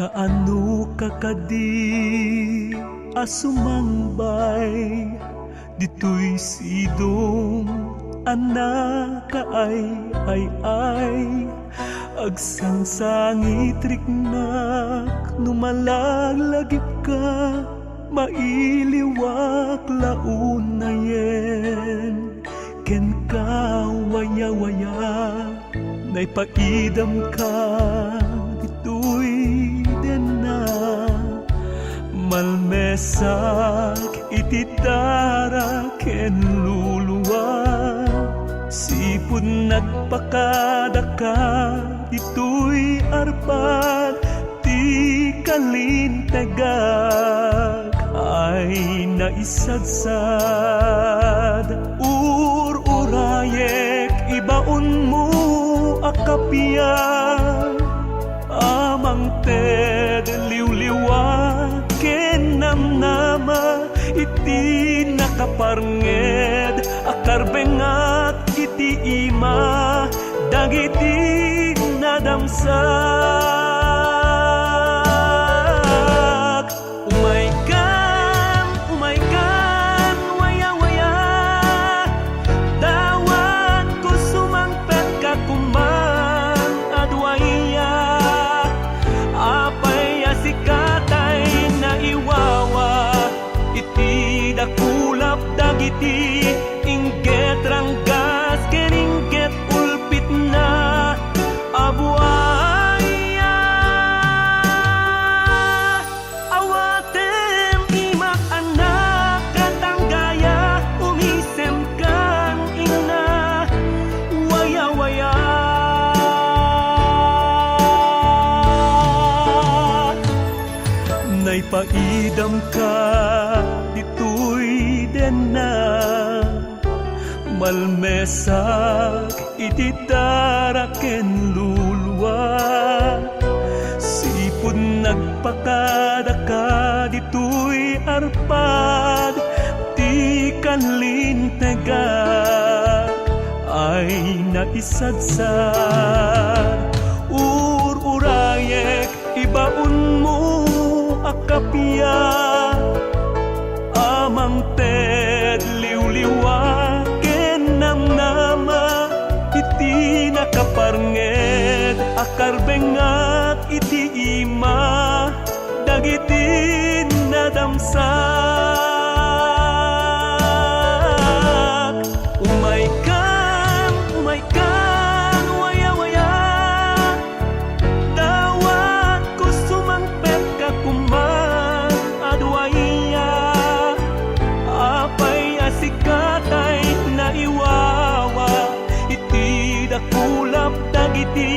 Kaano ka kadi asumangbay dito'y sidong anak ay agsangsangit riknak numalaglagip ka mailiwak launayen ken ka waya-waya naipaidam ka dito'y dena malmesak ititara ken luluwa sipud nagpakadaka dito'y arpad ti kalintagak ay naisadsad urayek ibaon mo akapian amang ted liwliwa ken namnama iti nakaparnged akarbengat iti ima dagiti nadamsak umaykan waya-waya dawat ko sumangpet ka kuman adwaya apay asikatay na iwawa iti dakulap dagiti ingget ranggas ken ingget ulpit na abuaya awatem imak anak katanggaya umisem kan ina waya-waya naipaidam ka dito'y dena malmesak ititara ken luluwa sipud nagpakadaka dito'y arpad ti kanlintagak ay naisadsad urayek ibaon mo akapya amang ted liwliwa ken namnama iti nakaparnged akarbengat iti ima dagiti nadamsak umaykan waya-waya dawat ko sumangpet ka kuman adwaya apay asikatay na iwawa iti dakulap dagiti